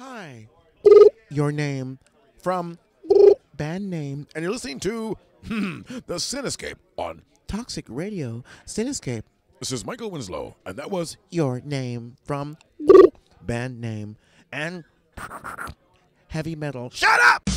Hi, your name from band name, And you're listening to the Cinescape on. Toxic Radio, Cinescape. This is Michael Winslow, and that was Your name from band name and heavy metal. Shut Up!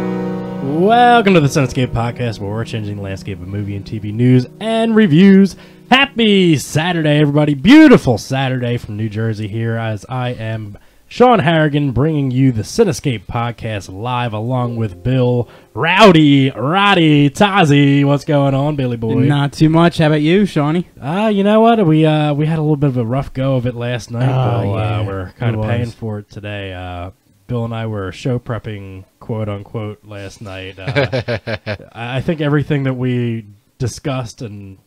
Welcome to the Cinescape Podcast, where we're changing the landscape of movie and TV news and reviews. Happy Saturday, everybody. Beautiful Saturday from New Jersey here, as I am Sean Harrigan, bringing you the Cinescape Podcast live, along with Bill Roddy Tozzi. What's going on, Billy boy? Not too much. How about you, Shawnee? You know what? We had a little bit of a rough go of it last night, Bill. Yeah, We're kind of it paying was. for it today. Bill and I were show prepping, quote unquote, last night. I think everything that we discussed and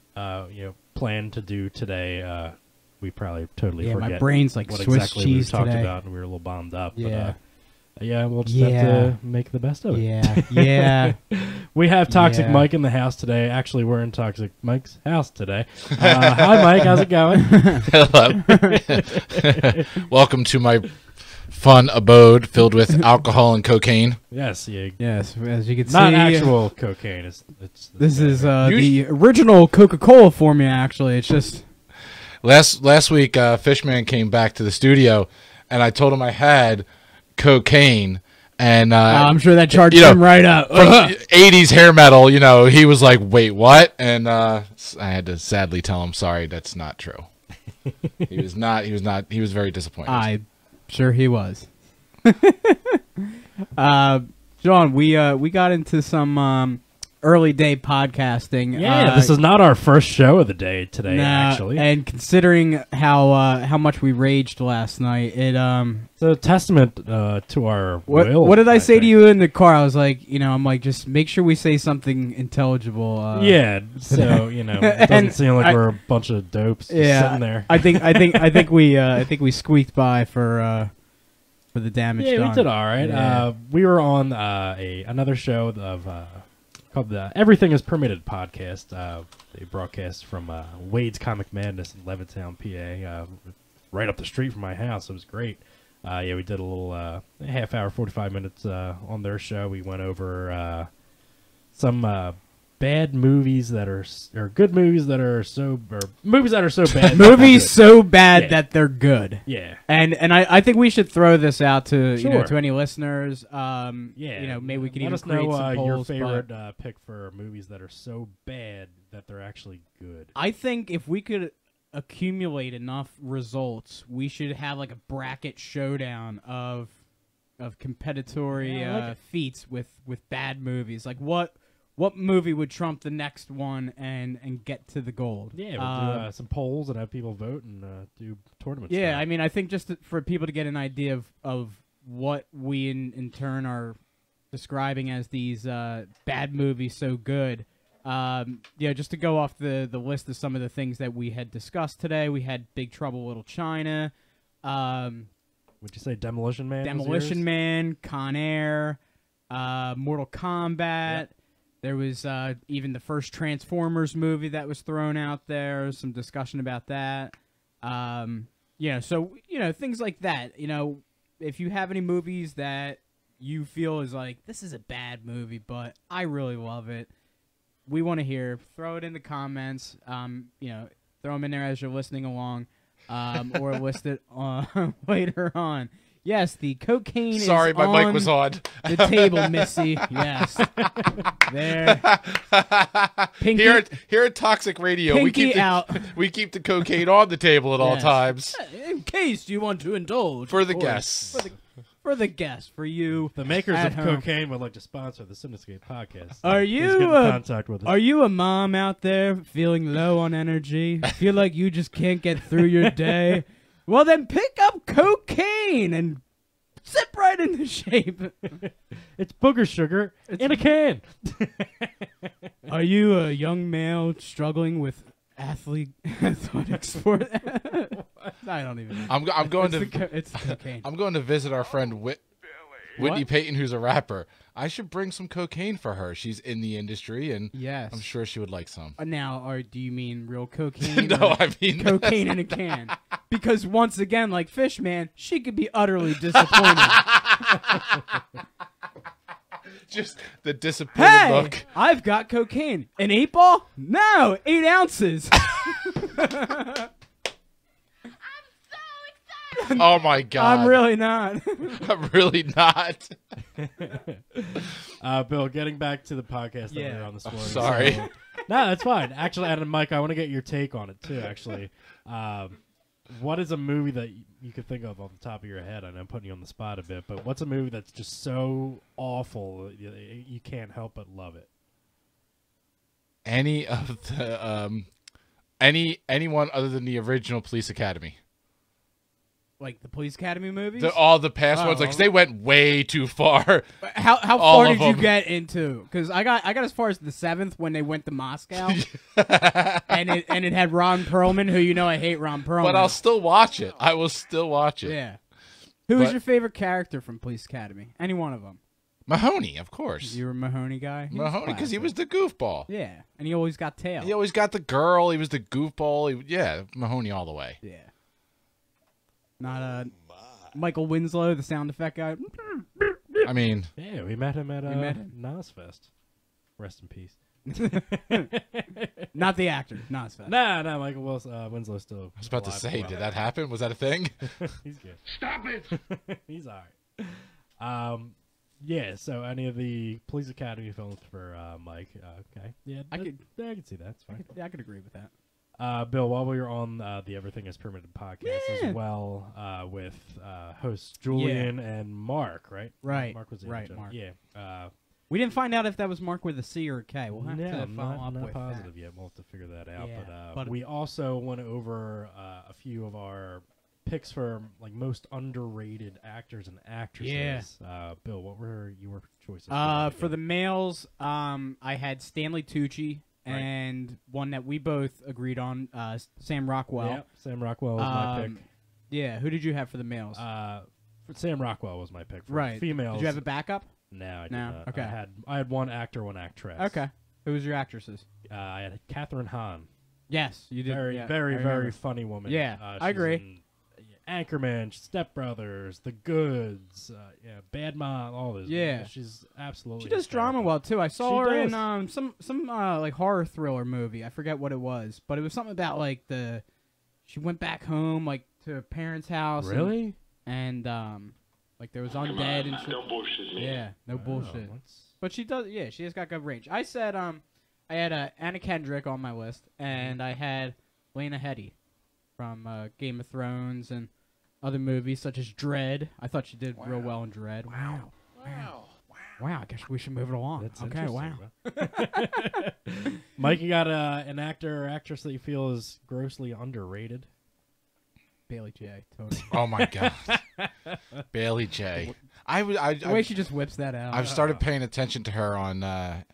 planned to do today, we probably totally Yeah, forget. my brain's like what Swiss exactly cheese we talked today. about, and we were a little bombed up. Yeah. But, we'll just have to make the best of it. Yeah. We have Toxic Yeah. Mike in the house today. Actually, we're in Toxic Mike's house today. Hi, Mike. How's it going? Hello. Welcome to my fun abode filled with alcohol and cocaine. Yes, yeah. Yes, as you can see, Not actual cocaine. It's this is the original Coca-Cola formula. Actually, it's just Last week, Fishman came back to the studio, and I told him I had cocaine. And I'm sure that charged you know, him right up. from 80s hair metal, he was like, "Wait, what?" And I had to sadly tell him, "Sorry, that's not true." He was not. He was very disappointed. I'm sure he was. John, we got into some early day podcasting. Yeah, this is not our first show of the day today, Nah, actually. and considering how much we raged last night, It's a testament to our will. what did I say to think. you in the car? I was like, I'm like, just make sure we say something intelligible. Yeah, so it doesn't And seem like I- we're a bunch of dopes just yeah, sitting there. I think we squeaked by for the damage Yeah, done. we did all right. Yeah. We were on another show of called the Everything Is Permitted podcast. They broadcast from Wade's Comic Madness in Levittown, PA, right up the street from my house. It was great. We did a little half hour, 45 minutes on their show. We went over some bad movies that are or good movies that are movies that are so bad. Movies so bad Yeah. that they're good. Yeah. And I think we should throw this out to Sure. to any listeners. Yeah, maybe we can let even us create know some your polls. favorite but pick for movies that are so bad that they're actually good. I think if we could accumulate enough results, we should have like a bracket showdown of competitory Yeah, I like it. feats with bad movies. Like what movie would trump the next one and get to the gold? Yeah, we'll do some polls and have people vote and do tournaments. Yeah, style. I mean, I think just for people to get an idea of what we in turn are describing as these bad movies so good. Just to go off the list of some of the things that we had discussed today, we had Big Trouble Little China, Would you say Demolition Man? was Demolition yours? Man, Con Air, Mortal Kombat. Yep. There was even the first Transformers movie that was thrown out there. Some discussion about that. Things like that. If you have any movies that you feel is like, this is a bad movie, but I really love it, we want to hear. Throw it in the comments. Throw them in there as you're listening along, or list it later on. Yes, the cocaine Sorry, is my on mic was on. the table, Missy. Yes. There. Pinky, Here at Toxic Radio, pinky out. we keep the cocaine on the table at all Yes. times In case you want to indulge. for the of course. guests. For the guests, for you. The makers At of home. cocaine would like to sponsor the Cinescape podcast. Are Please you, get in contact with us? Are you a mom out there feeling low on energy? Feel like you just can't get through your day? Well, then pick up cocaine and zip right into shape. It's booger sugar in a can. Are you a young male struggling with athletic sport? I don't even know. I'm going It's cocaine. I'm going to visit our friend Whitney Payton, who's a rapper. I should bring some cocaine for her. She's in the industry, and Yes. I'm sure she would like some. Now, do you mean real cocaine? No, or I mean cocaine in a can. Because once again, like Fishman, she could be utterly disappointed. just the disappointed Hey, look. I've got cocaine. An 8-ball? No, 8 ounces. Oh my god! I'm really not. I'm really not. Bill, getting back to the podcast that we Yeah. were on this morning. Sorry. So, no, that's fine. Actually, and Mike, I want to get your take on it too. Actually, what is a movie that you could think of off the top of your head? I know I'm putting you on the spot a bit, but what's a movie that's just so awful that you can't help but love it? Any of the anyone other than the original Police Academy. Like the Police Academy movies? All the past ones, like they went way too far. How all far of did you them. get into? Because I got as far as the 7th when they went to Moscow, and it had Ron Perlman, who you know I hate Ron Perlman. But I'll still watch it. I will still watch it. Yeah. Who was But- your favorite character from Police Academy? Any one of them? Mahoney, of course. You were a Mahoney guy. Mahoney, because he was classic. the goofball. Yeah, and he always got tail. He always got the girl. He was the goofball. Yeah, Mahoney all the way. Yeah. Not Michael Winslow, the sound effect guy. I mean, Yeah, we met him at met him. Nosfest. Rest in peace. Not the actor. No, it's fast. No, Michael Winslow still. I was about to say, did that happen? Was that a thing? He's good. Stop it. He's all right. Yeah. So any of the Police Academy films for Mike? Okay. Yeah, I could see that. It's fine. I could agree with that. Bill, while we were on the Everything Is Permitted podcast Yeah. as well, with hosts Julian and Mark, right? Right. Mark was the Right, other Mark. Yeah. We didn't find out if that was Mark with a C or a K. We'll have Yeah, to follow up not with positive that. yet. We'll have to figure that out. Yeah, But we also went over a few of our picks for like most underrated actors and actresses. Bill, what were your choices? For the males, I had Stanley Tucci Right. and one that we both agreed on, Sam Rockwell. yeah, Sam Rockwell was my pick. Yeah, who did you have for the males? Sam Rockwell was my pick. For right. females, Did you have a backup? No, I did No? not. Okay. I had one actor, one actress. Okay. Who was your actresses? I had Catherine Hahn. Yes, you did. Very, yeah, very, I remember. very funny woman. Yeah, I she's agree. in Anchorman, Step Brothers, The Goods, Bad Mom, all those. Yeah. She's absolutely. She does drama hysterical. well too. I saw She her does. in some like horror thriller movie. I forget what it was, but it was something about like she went back home like to her parents' house. Really? And like there was undead and shit. Don't bullshit me. Yeah, no bullshit. Oh, But she does. Yeah, she has got good range. I said I had Anna Kendrick on my list, and I had Lena Headey from Game of Thrones and other movies such as Dread. I thought she did real well in Dread. Wow. I guess we should move it along. That's okay. interesting, Wow. bro. Mike, you got an actor or actress that you feel is grossly underrated? Bailey J. Totally. Oh my god, Bailey J. The way she just whips that out. I've started paying attention to her on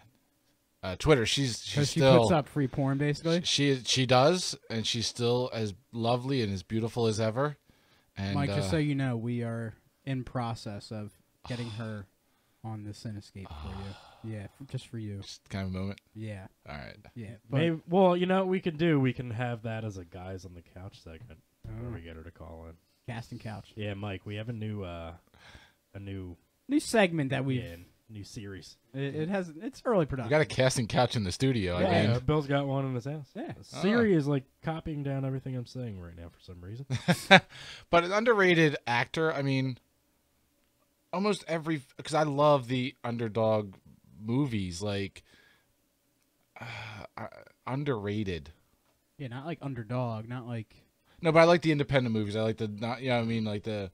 Twitter. She's So she still puts up free porn, basically. she does, and she's still as lovely and as beautiful as ever. And Mike, just so you know, we are in process of getting her on the Cinescape for you. Yeah, just for you. just kind of a moment. Yeah, All right. yeah. But Maybe. Well, you know what we can do? We can have that as a guys on the couch segment where we get her to call in. casting couch. Yeah, Mike, we have a new New segment that we new series. it's early We production. got a casting couch in the studio. Yeah, I mean, Bill's got one in his house. Yeah. Siri is like copying down everything I'm saying right now for some reason. but an underrated actor. I mean, almost every because I love the underdog movies. Like underrated. Yeah, not like Underdog, not like No, but I like the independent movies. I like the not. Yeah, I mean like the.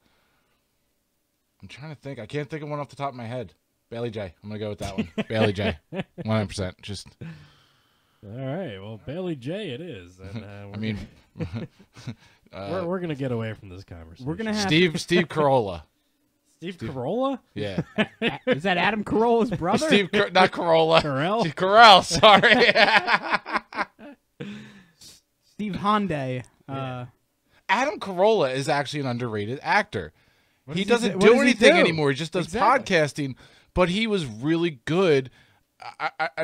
I'm trying to think. I can't think of one off the top of my head. Bailey J. I'm gonna go with that one. Bailey J. 100%. Just. All right, well, Bailey J. it is. And, I mean, we're gonna get away from this conversation. we're gonna have Steve Carolla. Steve Carolla? Yeah. Is that Adam Carolla's brother? Not Corolla. Carell? Steve Carell, sorry. Steve Hyundai. Adam Carolla is actually an underrated actor. He does he doesn't do- what do does he anything do? anymore. He just does Exactly. podcasting, but he was really good.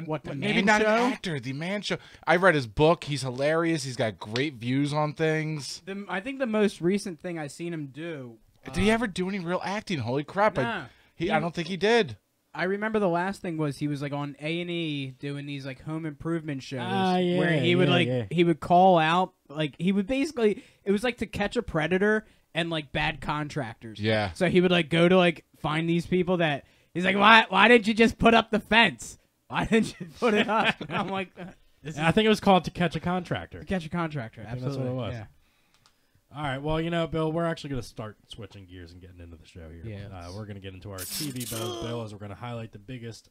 What, The maybe Man not Show? an actor. The Man Show. I read his book. He's hilarious. He's got great views on things. I think the most recent thing I've seen him do. Did he ever do any real acting? Holy crap! No. I don't think he did. I remember the last thing was he was like on A&E doing these like home improvement shows Yeah, where he would yeah. he would call out like he would basically it was like To Catch a Predator and like bad contractors. Yeah. So he would like go to like find these people that he's like why didn't you just put up the fence? Why didn't you put it up? And I'm like I think it was called To Catch a Contractor. To Catch a Contractor. I think that's what Absolutely. it was. Yeah. All right, well, Bill, we're actually going to start switching gears and getting into the show here. Yeah. We're going to get into our TV buzz, Bill, as we're going to highlight the biggest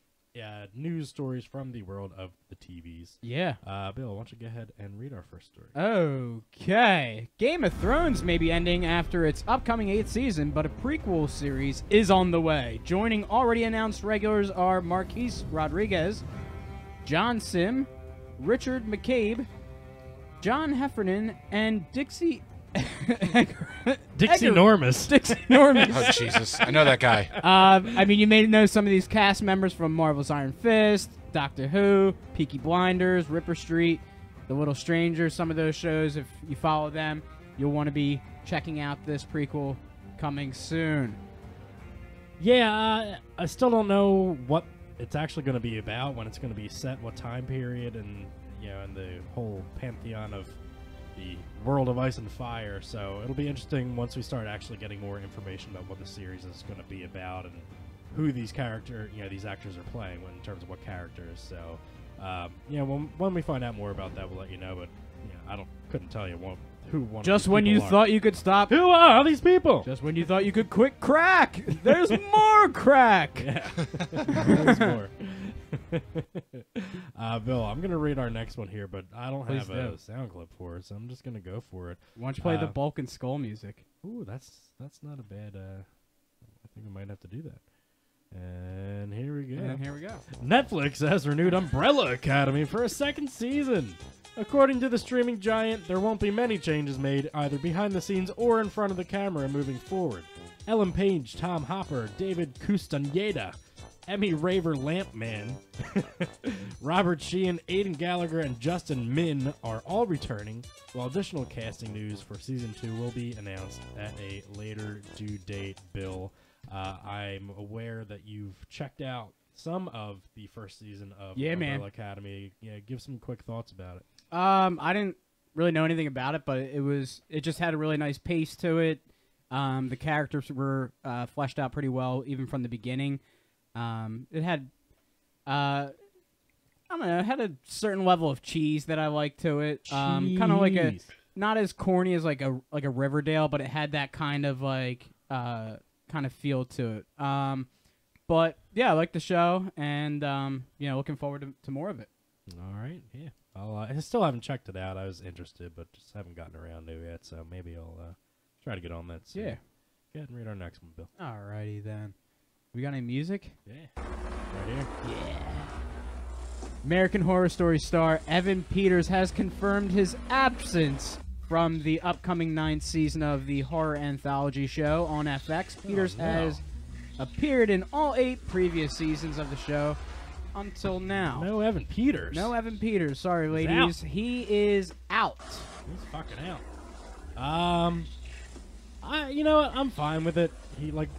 news stories from the world of the TVs. Yeah. Bill, why don't you go ahead and read our first story? Okay. Game of Thrones may be ending after its upcoming 8th season, but a prequel series is on the way. Joining already announced regulars are Marquise Rodriguez, John Sim, Richard McCabe, John Heffernan, and Dixie Dixie Normus. Dixie Normus. Oh Jesus! I know that guy. I mean, you may know some of these cast members from Marvel's Iron Fist, Doctor Who, Peaky Blinders, Ripper Street, The Little Stranger. Some of those shows, if you follow them, you'll want to be checking out this prequel coming soon. Yeah, I still don't know what it's actually going to be about, when it's going to be set, what time period, and and the whole pantheon of the world of Ice and Fire. So it'll be interesting once we start actually getting more information about what the series is going to be about and who these these actors are playing in terms of what characters. So, when we find out more about that, we'll let you know. But I couldn't tell you who one. Just of these when you people are. thought you could stop. Who are these people? Just when you thought you could quit crack, there's more crack. Yeah. There's more. Bill, I'm going to read our next one here, but I don't Please have a do. sound clip for it, so I'm just going to go for it. Why don't you play the Bulk and Skull music? Ooh, that's not a bad, I think we might have to do that. And here we go. And here we go. Netflix has renewed Umbrella Academy for a second season. According to the streaming giant, there won't be many changes made either behind the scenes or in front of the camera moving forward. Ellen Page, Tom Hopper, David Castaneda, Emmy Raver Lampman, Robert Sheehan, Aidan Gallagher, and Justin Min are all returning, while additional casting news for Season 2 will be announced at a later due date, Bill. I'm aware that you've checked out some of the first season of Umbrella Academy. Yeah, give some quick thoughts about it. I didn't really know anything about it, but it just had a really nice pace to it. The characters were fleshed out pretty well, even from the beginning. It had, I don't know, it had a certain level of cheese that I liked to it. Kind of like a, not as corny as like a Riverdale, but it had that kind of kind of feel to it. But yeah, I like the show, and looking forward to more of it. All right, yeah. I still haven't checked it out. I was interested, but just haven't gotten around to it yet, so maybe I'll try to get on that soon. Yeah. Go ahead and read our next one, Bill. Alrighty then. We got any music? Yeah. Right here. Yeah. American Horror Story star Evan Peters has confirmed his absence from the upcoming 9th season of the horror anthology show on FX. Peters has appeared in all 8 previous seasons of the show until now. No Evan Peters. No Evan Peters. Sorry, ladies. He is out. He's fucking out. You know what? I'm fine with it. He like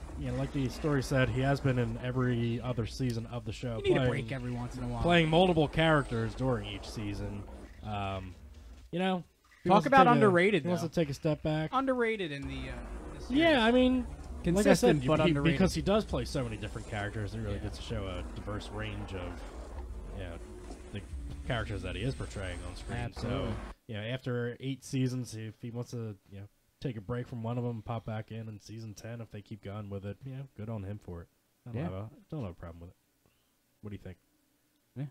the story said, he has been in every other season of the show. You need a break every once in a while. Playing multiple characters during each season. Talk about underrated. He wants to take a step back. Underrated in the series. Yeah, I mean, consistent, like I said, but underrated. because he does play so many different characters, it really gets to show a diverse range of the characters that he is portraying on screen. Absolutely. So, after 8 seasons, if he wants to, take a break from one of them and pop back in season 10, if they keep going with it, good on him for it. I don't have a problem with it. What do you think? Yeah.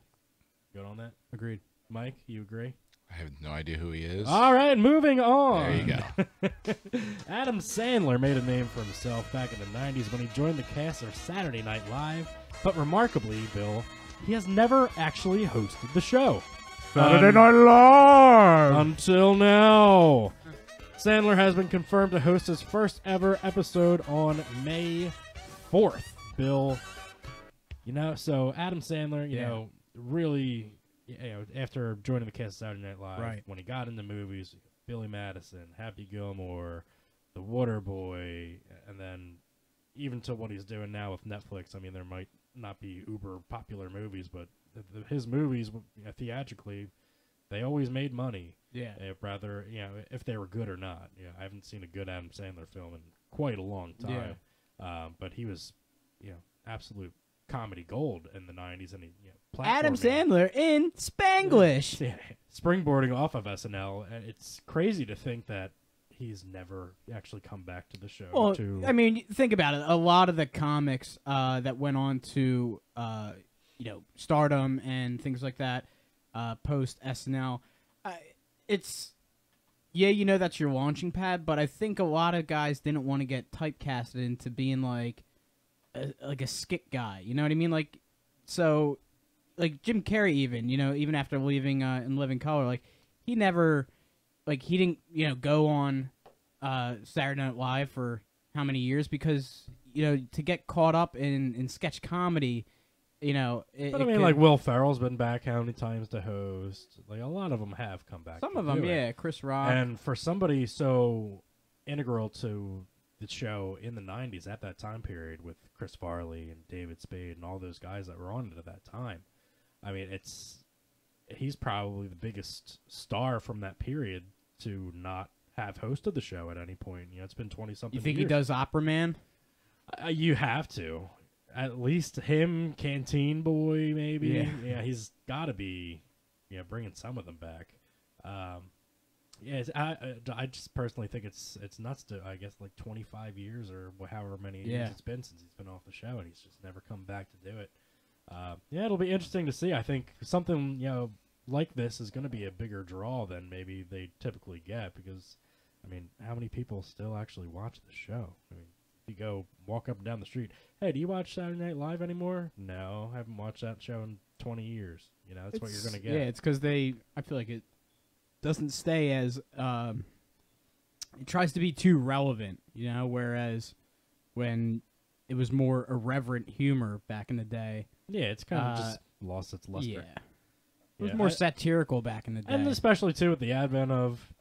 Good on that? Agreed. Mike, you agree? I have no idea who he is. All right, moving on. There you go. Adam Sandler made a name for himself back in the 90s when he joined the cast of Saturday Night Live. But remarkably, Bill, he has never actually hosted the show. Saturday Night Live! Until now. Sandler has been confirmed to host his first ever episode on May 4th. Bill, so Adam Sandler, you know, really, after joining the cast of Saturday Night Live, when he got into movies, Billy Madison, Happy Gilmore, The Waterboy, and then even to what he's doing now with Netflix. I mean, there might not be uber popular movies, but his movies, theatrically, they always made money. Yeah. Rather, if they were good or not. I haven't seen a good Adam Sandler film in quite a long time. But he was, absolute comedy gold in the 90s. And Adam Sandler in Spanglish. Yeah, springboarding off of SNL. And it's crazy to think that he's never actually come back to the show. Well, I mean, think about it. A lot of the comics that went on to, stardom and things like that, post SNL, it's that's your launching pad, but I think a lot of guys didn't want to get typecasted into being like a skit guy. You know what I mean? Like, so, like Jim Carrey, even after leaving In Living Color, like he never, like he didn't go on Saturday Night Live for how many years, because to get caught up in sketch comedy. But I mean, like Will Ferrell's been back how many times to host? Like a lot of them have come back. Some of them, yeah. Chris Rock. And for somebody so integral to the show in the 90s at that time period with Chris Farley and David Spade and all those guys that were on it at that time, I mean, he's probably the biggest star from that period to not have hosted the show at any point. It's been 20-something years. You think he does Opera Man? You have to. At least him, Canteen Boy, maybe. Yeah, he's got to be, bringing some of them back. I just personally think it's nuts to, I guess, like 25 years or however many years it's been since he's been off the show, and he's just never come back to do it. It'll be interesting to see. I think something, like this is going to be a bigger draw than maybe they typically get, because, I mean, how many people still actually watch the show? I mean, you go walk up and down the street, hey, do you watch Saturday Night Live anymore? No, I haven't watched that show in 20 years. That's what you're going to get. Yeah, it's because I feel like it doesn't stay as, it tries to be too relevant, whereas when it was more irreverent humor back in the day. Yeah, it's kind of just lost its luster. Yeah. It was more satirical back in the day. And especially, too, with the advent of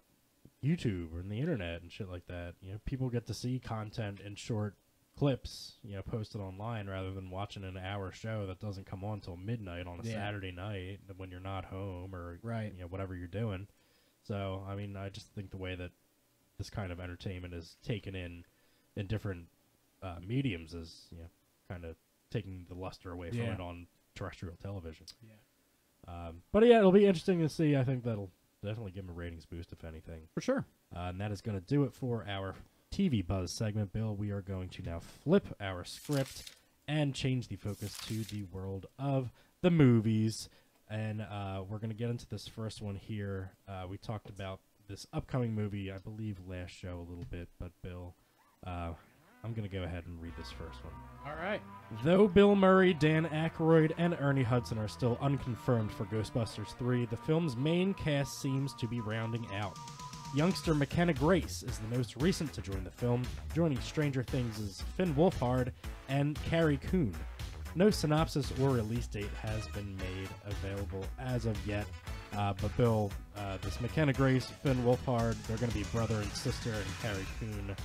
YouTube and the internet and shit like that, people get to see content in short clips, posted online, rather than watching an hour show that doesn't come on until midnight on a Saturday night when you're not home or whatever you're doing. So, I mean, I just think the way that this kind of entertainment is taken in different mediums is, kind of taking the luster away from it on terrestrial television. Yeah. But yeah, it'll be interesting to see. I think that'll definitely give him a ratings boost, if anything. For sure. And that is going to do it for our TV Buzz segment, Bill. We are going to now flip our script and change the focus to the world of the movies. And we're going to get into this first one here. We talked about this upcoming movie, I believe, last show a little bit. But, Bill, I'm going to go ahead and read this first one. All right. Though Bill Murray, Dan Aykroyd, and Ernie Hudson are still unconfirmed for Ghostbusters 3, the film's main cast seems to be rounding out. Youngster McKenna Grace is the most recent to join the film, joining Stranger Things' Finn Wolfhard and Carrie Coon. No synopsis or release date has been made available as of yet. But Bill, this McKenna Grace, Finn Wolfhard, they're going to be brother and sister, and Carrie Coon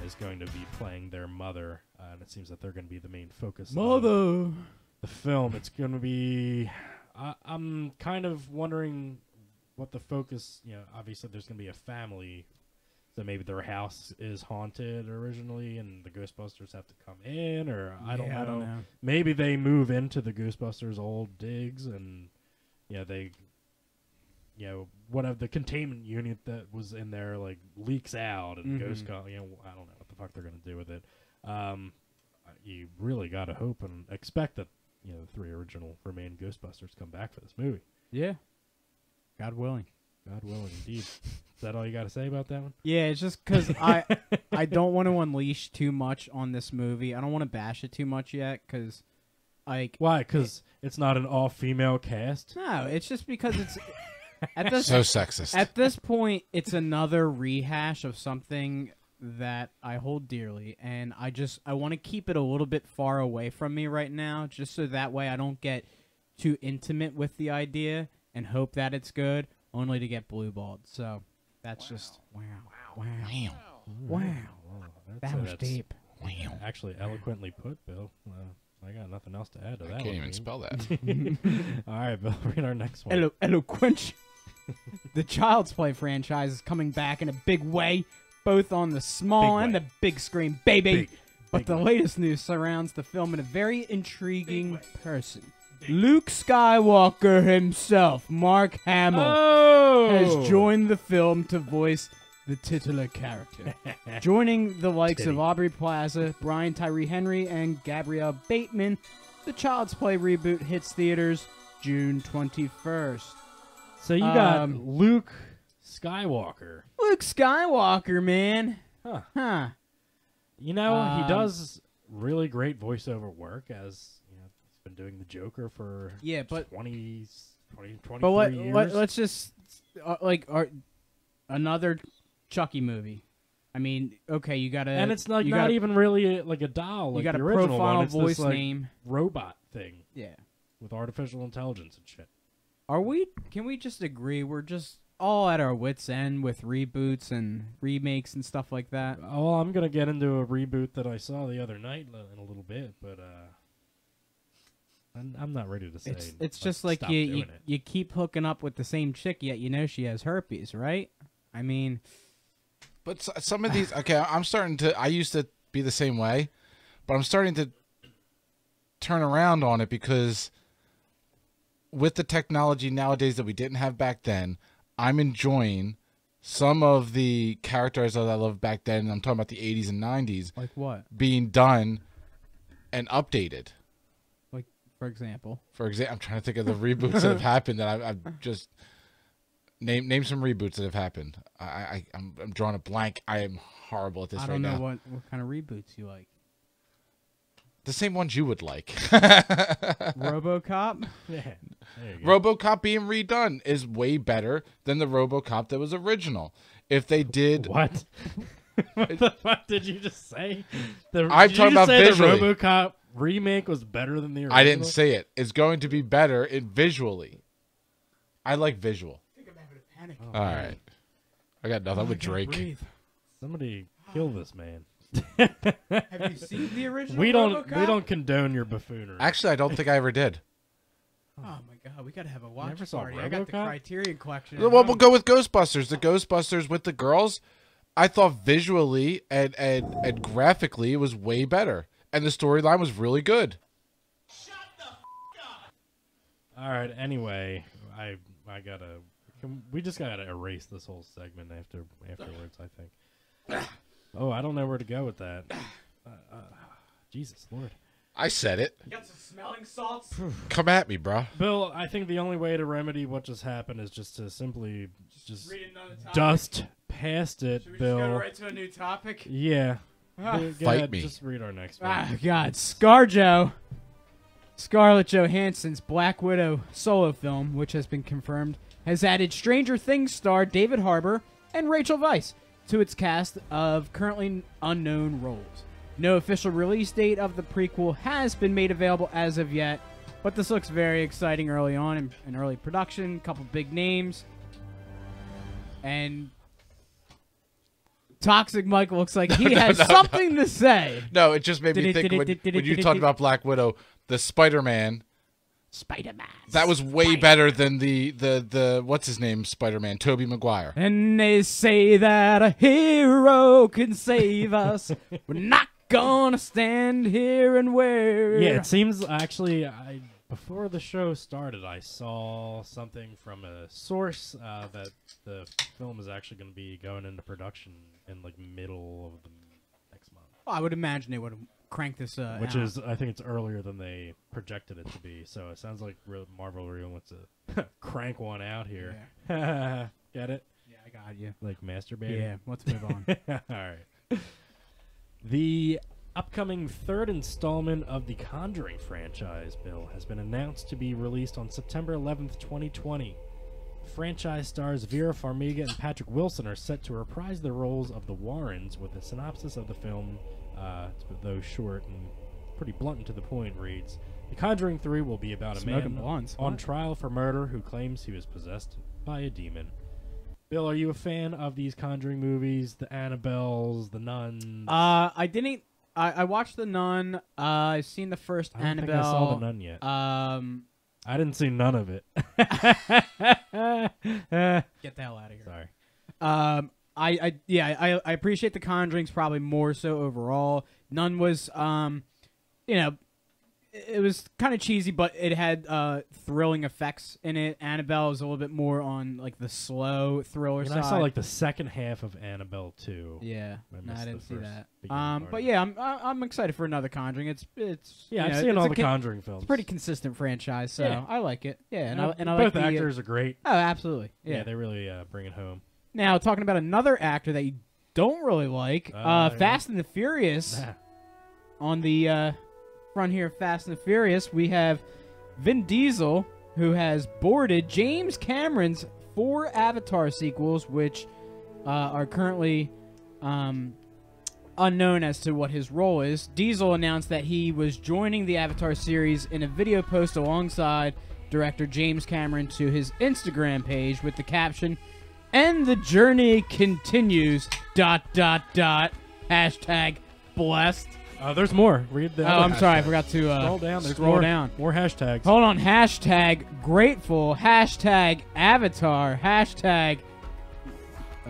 is going to be playing their mother. And it seems that they're going to be the main focus of the film. It's going to be... I'm kind of wondering what the focus... obviously there's going to be a family, so maybe their house is haunted originally and the Ghostbusters have to come in, or I don't know. Maybe they move into the Ghostbusters' old digs and they... whatever the containment unit that was in there like leaks out and I don't know what the fuck they're gonna do with it. You really gotta hope and expect that the three original remaining Ghostbusters come back for this movie. Yeah, God willing. God willing, indeed. Is that all you got to say about that one? Yeah, it's just because I don't want to unleash too much on this movie. I don't want to bash it too much yet because, like, Why? Because it's not an all-female cast? no, it's just because it's at this So sexist. at this point it's another rehash of something that I hold dearly, and I want to keep it a little bit far away from me right now, just so that way I don't get too intimate with the idea and hope that it's good, only to get blue-balled. So that's just wow. Wow. Well, That was that's deep. Wow. actually eloquently put, Bill. I got nothing else to add to that I can't one, even man. spell that. All right, Bill, read our next one. Eloquent. The Child's Play franchise is coming back in a big way, both on the small Big and way. the big screen, baby. Big. But Big the way. latest news surrounds the film in a very intriguing person. Luke Skywalker himself, Mark Hamill, Oh! has joined the film to voice the titular character, joining the likes Titty. of Aubrey Plaza, Brian Tyree Henry, and Gabrielle Bateman. The Child's Play reboot hits theaters June 21st. So you got Um, Luke Skywalker. Luke Skywalker, man. Huh. Huh. You know, he Um, does really great voiceover work, as you know, he's been doing the Joker for Yeah, but 20, 23 but years. let's just another Chucky movie. I mean, okay, you gotta and it's like you not gotta, even really like a doll. you Like got the a original profile one. It's voice this like name. robot thing Yeah. with artificial intelligence and shit. Can we just agree we're just all at our wits' end with reboots and remakes and stuff like that? Oh, well, I'm gonna get into a reboot that I saw the other night in a little bit, but I'm not ready to say. It's just like stop you doing it. you keep hooking up with the same chick, yet you know she has herpes, right? I mean, But some of these, okay, I used to be the same way, but I'm starting to turn around on it because with the technology nowadays that we didn't have back then, I'm enjoying some of the characters that I loved back then. I'm talking about the 80s and 90s like what? being done and updated. Like, for example. For example, I'm trying to think of the reboots that have happened that I've just name some reboots that have happened. I'm drawing a blank. I am horrible at this I right don't know now. what kind of reboots you like. The same ones you would like. RoboCop? Yeah, there you go. RoboCop being redone is way better than the RoboCop that was original. If they did, What? What the fuck did you just say? I'm did talking you about say visually. The RoboCop remake was better than the original. I didn't say it. It's going to be better visually. I like visual. I think I'm having a panic. Oh, All man. right, I got nothing with Drake. Somebody kill this man. Have you seen the original We RoboCop? don't condone your buffoonery. Actually, I don't think I ever did. Oh my god, we gotta have a watch never saw party. I got the RoboCop? Criterion collection. Well, we'll go with Ghostbusters. The Ghostbusters with the girls, I thought visually and graphically it was way better, and the storyline was really good. All right. Anyway, I gotta. We just gotta erase this whole segment afterwards. I think. Oh, I don't know where to go with that. Jesus Lord. I said it. You got some smelling salts? Come at me, bro. Bill, I think the only way to remedy what just happened is just to simply just Read another topic. dust past it, Should we Bill. just go right to a new topic? Yeah. Ah. Go Fight ahead, me. Just read our next one. Ah, God. ScarJo. Scarlett Johansson's Black Widow solo film, which has been confirmed, has added Stranger Things star David Harbour and Rachel Weisz to its cast of currently unknown roles. No official release date of the prequel has been made available as of yet, but this looks very exciting early on in early production. Couple big names. And Toxic Mike looks like he has something to say. No, it just made me think when you talked about Black Widow, the Spider-Man. Spider-Man. That was way better than the what's his name Spider-Man, Tobey Maguire. And they say that a hero can save us. We're not gonna stand here and wear. Yeah, it seems actually. Before the show started, I saw something from a source that the film is actually going to be going into production in like middle of the next month, I would imagine they would have cranked this which out. is I think it's earlier than they projected it to be. So it sounds like Marvel really wants to crank one out here. Get it? Yeah, I got you. Like masturbating? Yeah, let's move on. All right. The upcoming third installment of the Conjuring franchise, Bill, has been announced to be released on September 11th, 2020. Franchise stars Vera Farmiga and Patrick Wilson are set to reprise their roles of the Warrens, with a synopsis of the film, though short and pretty blunt and to the point, reads, The Conjuring 3 will be about a Smoking man blunts. on What? trial for murder who claims he was possessed by a demon. Bill, are you a fan of these Conjuring movies, the Annabelles, the Nuns? I didn't. I watched The Nun. I've seen the first I don't Annabelle. think I saw the Nun yet. I didn't see none of it. Get the hell out of here. Sorry. I appreciate The Conjuring's probably more so overall. Nun was, it was kind of cheesy, but it had thrilling effects in it. Annabelle is a little bit more on like the slow thriller And side. I saw like the second half of Annabelle 2. Yeah, I no, missed I the didn't see first that. beginning part But of yeah, I'm excited for another Conjuring. It's Yeah, you I've know, seen it's all a the Conjuring films. It's a pretty consistent franchise, so Yeah. I like it. Yeah, and I both like the actors are great. Oh, absolutely. Yeah, they really bring it home. Now talking about another actor that you don't really like, Yeah. Fast and the Furious. On the front here of Fast and the Furious, we have Vin Diesel, who has boarded James Cameron's 4 Avatar sequels, which are currently unknown as to what his role is. Diesel announced that he was joining the Avatar series in a video post alongside director James Cameron to his Instagram page with the caption, "And the journey continues, ... #blessed." There's more. Read the Oh, other I'm sorry, I hashtags. forgot to Scroll down. There's scroll more, down. More hashtags. Hold on, #grateful, #avatar, #. I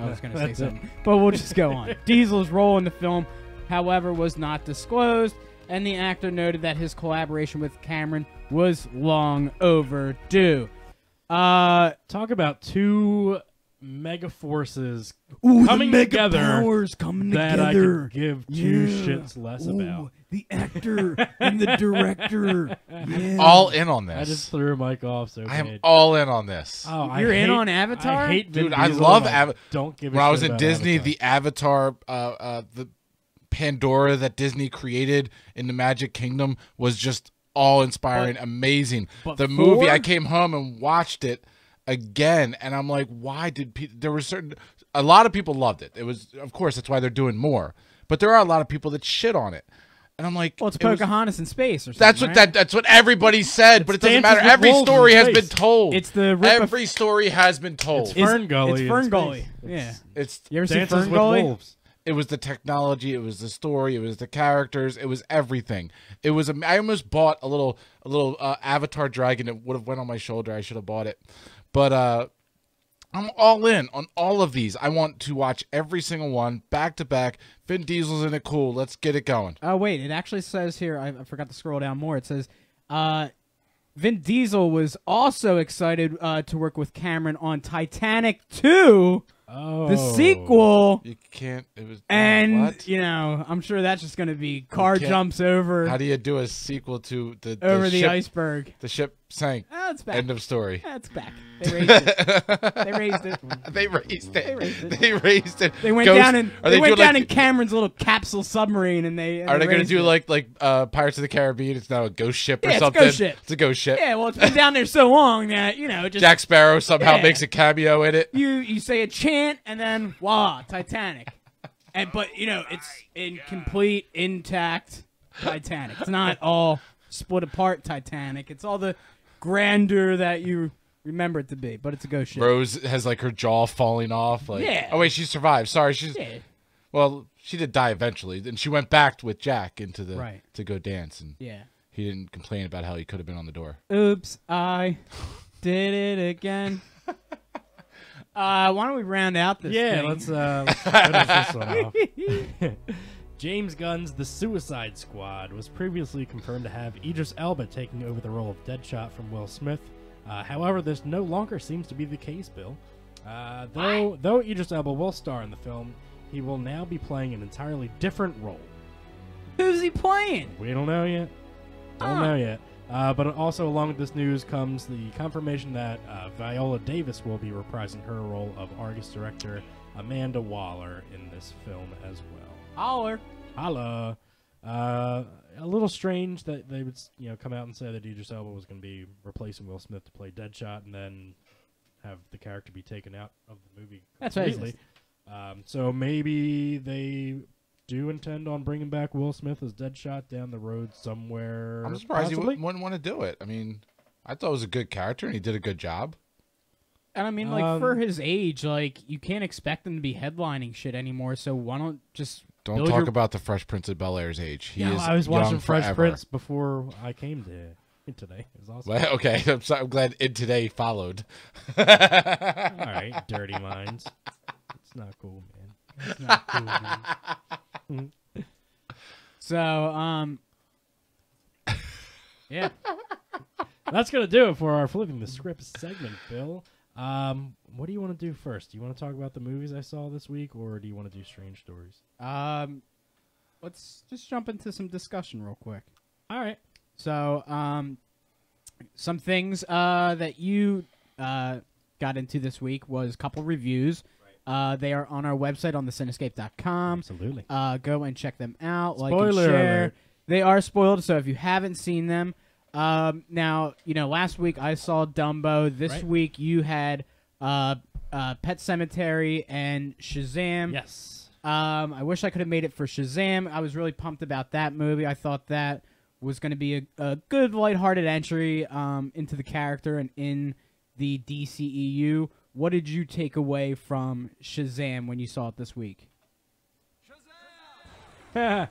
was going to say That's it. something, but we'll just go on. Diesel's role in the film, however, was not disclosed, and the actor noted that his collaboration with Cameron was long overdue. Talk about two mega forces coming together that I could give two shits less about. The actor and the director. Yeah. All in on this. I just threw Mike off so I am bad. all in on this. Oh, You're I in hate- on Avatar? I hate Vin Dude, I Diesel, love and Avatar. Don't give a When I shit was in about Disney, Avatar. the Avatar, the Pandora that Disney created in the Magic Kingdom was just awe-inspiring, amazing. but The movie, 4? I came home and watched it again, and I'm like, why did there were a lot of people loved it. It was, of course, that's why they're doing more. But there are a lot of people that shit on it, and I'm like, Well, it's it was- Pocahontas in space or something. That's what right? that's what everybody said, but it doesn't Dances matter. with Every Wolves in story has space. been told. It's the rip of- every story has been told. It's Fern Gully It's in Fern space. Gully. It's- Yeah. It's You ever seen Dances Fern with Gully? Wolves. It was the technology, it was the story, it was the characters, it was everything. It was. I almost bought a little Avatar dragon. It would have went on my shoulder. I should have bought it, but I'm all in on all of these. I want to watch every single one back to back. Vin Diesel's in it. Cool. Let's get it going. Oh, wait. It actually says here, I forgot to scroll down more. It says, Vin Diesel was also excited to work with Cameron on Titanic 2, Oh. the sequel. You can't. It was. And, what? you know, I'm sure that's just going to be car can't- jumps over How do you do a sequel to the over the ship, iceberg. The ship sank. Oh, it's back. End of story. That's back. They raised it. They raised it. They raised it. They raised it. They raised it. They went Ghost- down in are they went doing down like, in Cameron's little capsule submarine, and they Are they going to raised do it. like Pirates of the Caribbean? It's now a ghost ship or Yeah, it's a something. ghost ship. It's a ghost ship. Yeah, well, it's been down there so long that just Jack Sparrow somehow Yeah. makes a cameo in it. you say a chant and then voila, Titanic. But it's in complete intact Titanic. It's not all split apart Titanic. It's all the grandeur that you remember it to be. But it's a ghost ship. Rose has like her jaw falling off. Like, Yeah. Oh wait, she survived. Sorry, she's. Yeah. Well, she did die eventually, and she went back with Jack into the Right. to go dance, and Yeah. he didn't complain about how he could have been on the door. Oops, I did it again. Why don't we round out this Yeah, thing? let's finish this one off. James Gunn's The Suicide Squad was previously confirmed to have Idris Elba taking over the role of Deadshot from Will Smith. However, this no longer seems to be the case, Bill. Though Idris Elba will star in the film, he will now be playing an entirely different role. Who's he playing? We don't know yet. Don't know yet. But also along with this news comes the confirmation that Viola Davis will be reprising her role of Argus director Amanda Waller in this film as well. Holler. Holla. A little strange that they would come out and say that Idris Elba was going to be replacing Will Smith to play Deadshot and then have the character be taken out of the movie completely. So maybe they do intend on bringing back Will Smith as Deadshot down the road somewhere. I'm surprised possibly. he wouldn't want to do it. I mean, I thought it was a good character and he did a good job. And I mean, like, for his age, like, you can't expect him to be headlining shit anymore, so why don't just... Don't talk about the Fresh Prince of Bel-Air's age. He is I was watching young Fresh forever. Prince before I came to today. It was awesome. Well, okay, I'm glad it today followed. All right, dirty minds. It's not cool, man. It's not cool, man. So, yeah. That's going to do it for our Flipping the Script segment, Bill. What do you want to do first? Do you want to talk about the movies I saw this week, or do you want to do strange stories? Let's just jump into some discussion real quick. All right. So, some things that you got into this week was a couple reviews. They are on our website on thecinescape.com. Absolutely. Go and check them out. Like Spoiler and share. alert. They are spoiled, so if you haven't seen them, now, last week I saw Dumbo. This week you had Pet Sematary and Shazam. Yes. I wish I could have made it for Shazam. I was really pumped about that movie. I thought that was going to be a good, lighthearted entry into the character and in the DCEU. What did you take away from Shazam when you saw it this week? It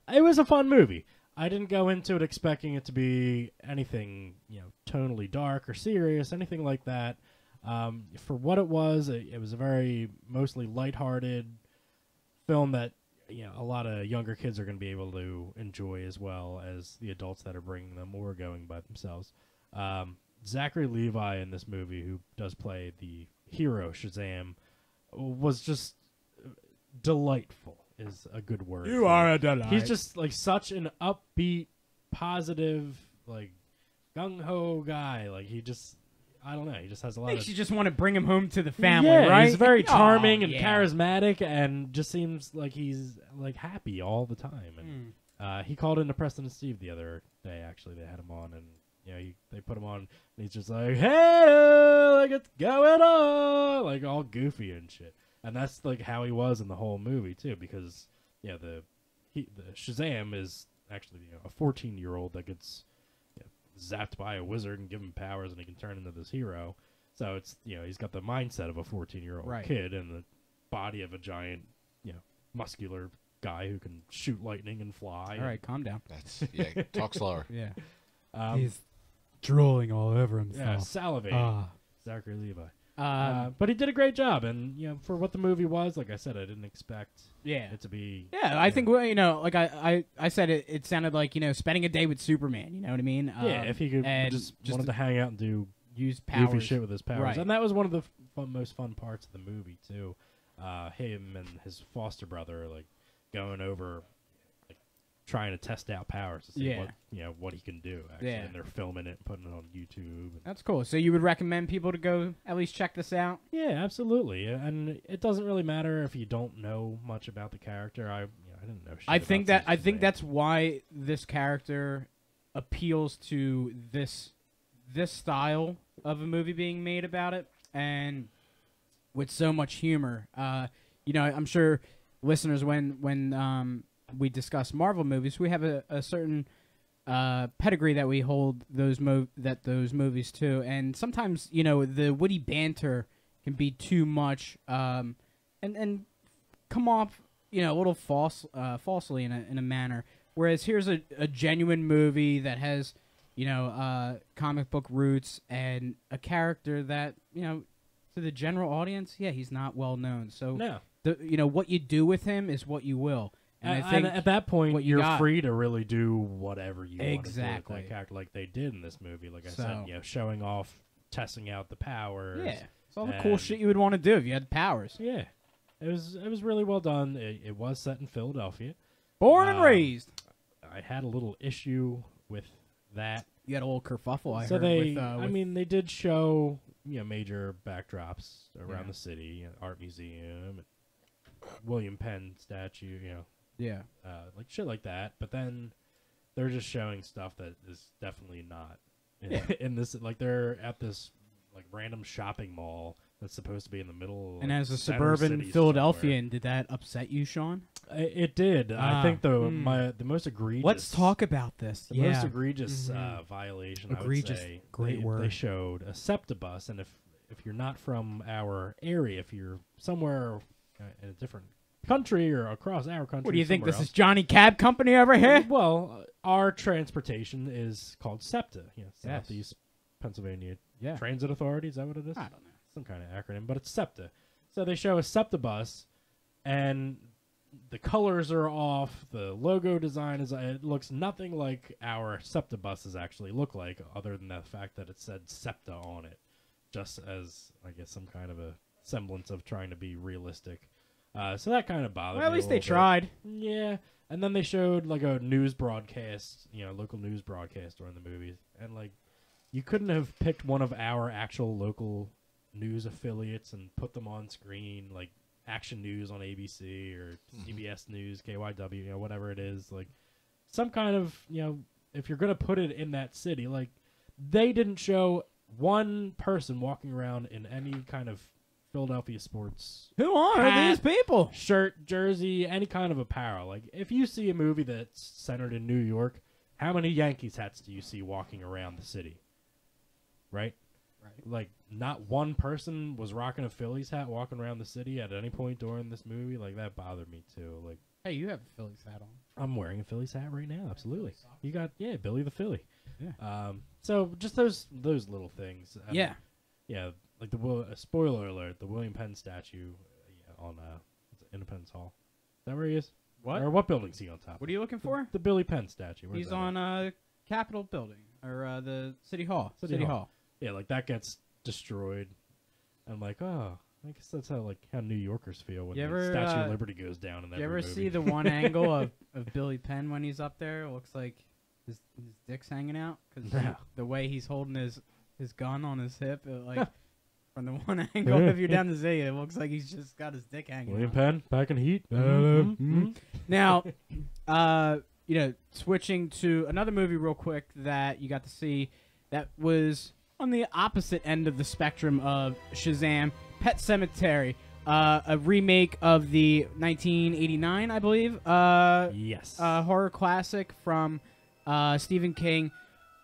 was a fun movie. I didn't go into it expecting it to be anything, tonally dark or serious, anything like that. For what it was a very mostly lighthearted film that a lot of younger kids are going to be able to enjoy as well as the adults that are bringing them or going by themselves. Zachary Levi in this movie, who does play the hero Shazam, was just delightful. Is a good word. You are a delight. He's just like such an upbeat, positive, like gung ho guy. Like he just, I don't know. He just has a lot Makes of. you just want to bring him home to the family, Yeah, right? he's very charming and yeah. charismatic, and just seems like he's like happy all the time. And he called into Preston and Steve the other day. Actually, they had him on, and they put him on, and he's just like, "Hey, like what's going on?" Like all goofy and shit. And that's like how he was in the whole movie too, because the Shazam is actually a 14-year-old that gets zapped by a wizard and given powers, and he can turn into this hero. So it's he's got the mindset of a 14-year-old kid and the body of a giant muscular guy who can shoot lightning and fly. All right, calm down. Talk slower. Yeah. He's drooling all over himself. Yeah, salivating. Zachary Levi. Um, But he did a great job, and for what the movie was, like I said, I didn't expect it to be. Yeah, I think like I said, it sounded like spending a day with Superman. You know what I mean? Yeah, if he could and just wanted to hang out and do use powers. goofy shit with his powers, Right. and that was one of the most fun parts of the movie too. Him and his foster brother like going over, like trying to test out powers to see what he can do. Actually, and they're filming it and putting it on YouTube. And That's cool. So you would recommend people to go at least check this out? yeah, absolutely. And it doesn't really matter if you don't know much about the character. I didn't know. Shit I think Shazam. that's why this character appeals to this style of a movie being made about it, and with so much humor. I'm sure listeners, when we discuss Marvel movies, we have a certain pedigree that we hold those movies to, and sometimes the witty banter can be too much, and come off a little falsely in a manner. Whereas here's a genuine movie that has comic book roots and a character that to the general audience, he's not well known. So No. What you do with him is what you will. And I think at that point, what you you're got- free to really do whatever you want to do with Exactly. that character, like they did in this movie. Like I So- said, showing off, testing out the powers. Yeah, it's all the cool and- shit you would want to do if you had powers. Yeah, it was really well done. It was set in Philadelphia. Born and raised. I had a little issue with that. You had a little kerfuffle, I So heard. they, with, I with- mean, they did show major backdrops around Yeah. the city, art museum, William Penn statue, yeah. like shit like that. But then they're just showing stuff that is definitely not in this. Like they're at this like random shopping mall that's supposed to be in the middle. And like, as a center suburban city Philadelphian, did that upset you, Sean? somewhere. It did. I Ah, think the most egregious. Let's talk about this. The most egregious violation. Egregious, I would say, great they word. showed a septibus, and if you're not from our area, if you're somewhere in a different country or across our country, What do you think? somewhere This else, is Johnny Cab Company over here? Well, our transportation is called SEPTA, Yes. Southeast Pennsylvania Yeah. Transit Authority. Is that what it is? I don't know. Some kind of acronym, but it's SEPTA. So they show a SEPTA bus, and the colors are off. The logo design it looks nothing like our SEPTA buses actually look like, other than the fact that it said SEPTA on it, just as I guess some kind of a semblance of trying to be realistic. So that kind of bothered me. Well, at a least they little bit. tried. Yeah, and then they showed like a news broadcast, local news broadcast during the movie, and like you couldn't have picked one of our actual local news affiliates and put them on screen, like Action News on ABC or CBS News, KYW, whatever it is, like some kind of, if you're gonna put it in that city, like they didn't show one person walking around in any kind of Philadelphia sports Who are hat, these people? shirt, jersey, any kind of apparel. Like if you see a movie that's centered in New York, how many Yankees hats do you see walking around the city? Right? Like not one person was rocking a Phillies hat walking around the city at any point during this movie. Like that bothered me too. Like Hey, you have a Phillies hat on. I'm wearing a Phillies hat right now. Absolutely. You got Billy the Philly. Yeah. So just those little things. Yeah. Yeah. Like spoiler alert: the William Penn statue on Independence Hall. Is that where he is? What? Or what building's he on top? What are you looking for? The Billy Penn statue. Where's He's that on at? Capitol Building or the City Hall. City Hall. Yeah, like that gets destroyed. I'm like, oh, I guess that's how New Yorkers feel when You the ever, Statue of Liberty goes down in that You ever movie. see the one angle of Billy Penn when he's up there? It looks like his dick's hanging out because No. the way he's holding his gun on his hip, from the one angle, if you're down the city, it looks like he's just got his dick hanging William out. Penn back in Heat? Now, switching to another movie real quick that you got to see that was on the opposite end of the spectrum of Shazam, Pet Sematary, a remake of the 1989, I believe, Yes. horror classic from Stephen King.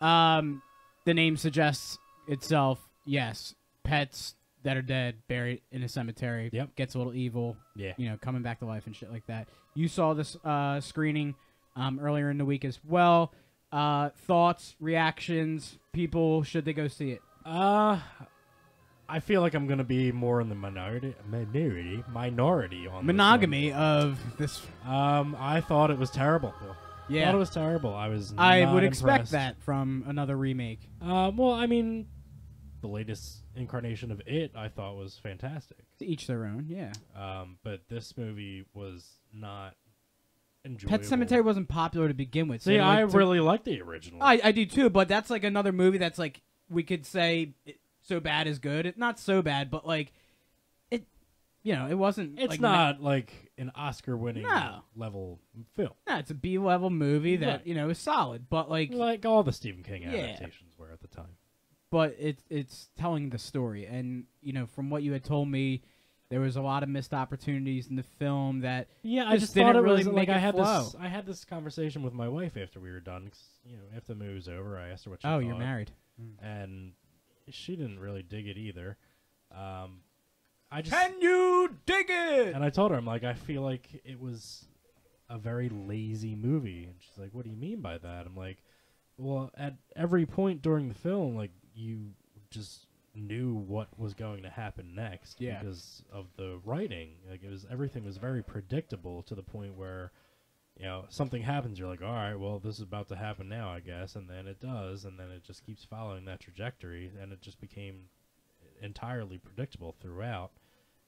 The name suggests itself, yes, pets that are dead, buried in a cemetery, Yep. gets a little evil, Yeah. coming back to life and shit like that. You saw this screening earlier in the week as well. Thoughts, reactions, people, should they go see it? I feel like I'm gonna be more in the minority on Monogamy of this. This one. I thought it was terrible. Yeah. Thought it was terrible. I was. I not would expect impressed. that from another remake. Well, I mean, the latest incarnation of it, I thought was fantastic. To each their own, yeah. But this movie was not enjoyable. Pet Cemetery wasn't popular to begin with. So See, like, I to- really like the original. I do too, but that's like another movie that's like we could say so bad is good. It's not so bad, but like it, it wasn't. It's like, not like an Oscar-winning No. level film. No, it's a B-level movie that Right. Is solid, but Like all the Stephen King Yeah. adaptations were at the time. but it's telling the story, and from what you had told me, there was a lot of missed opportunities in the film that Yeah, I just just thought didn't it was really like make I it had flow. this. I had this conversation with my wife after we were done. 'Cause, after the movie was over, I asked her what she oh, thought. you're married. And she didn't really dig it either. I just Can you dig it? and I told her, I'm like, I feel like it was a very lazy movie, and she's like, what do you mean by that? I'm like, well, at every point during the film, like you just knew what was going to happen next Yeah. because of the writing. Like everything was very predictable to the point where something happens, you're like, all right, well, this is about to happen now, I guess, and then it does, and then it just keeps following that trajectory, and it just became entirely predictable throughout.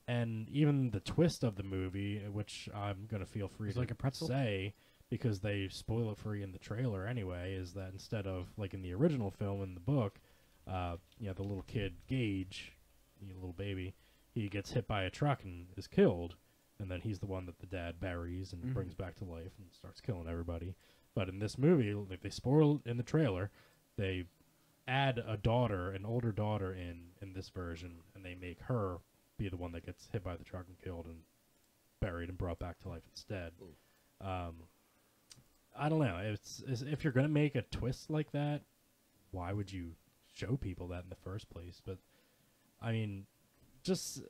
And even the twist of the movie, which I'm going to feel free It's to like a pretzel? say, because they spoil it for you in the trailer anyway, is that instead of, like in the original film in the book, the little kid, Gage, the little baby, he gets hit by a truck and is killed, and then he's the one that the dad buries and brings back to life and starts killing everybody. But in this movie, like they spoil in the trailer, they add a daughter, an older daughter in this version, and they make her be the one that gets hit by the truck and killed and buried and brought back to life instead. I don't know. If you're going to make a twist like that, why would you show people that in the first place? But, I mean, just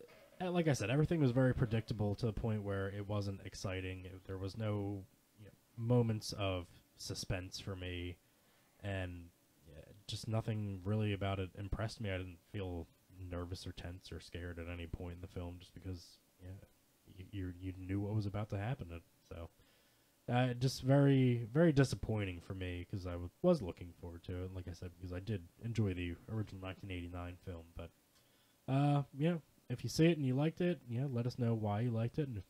like I said, everything was very predictable to the point where it wasn't exciting. There was no moments of suspense for me, and just nothing really about it impressed me. I didn't feel nervous or tense or scared at any point in the film, just because you knew what was about to happen. So just very, very disappointing for me, because I was looking forward to it. Like I said, because I did enjoy the original 1989 film. But if you see it and you liked it, let us know why you liked it, and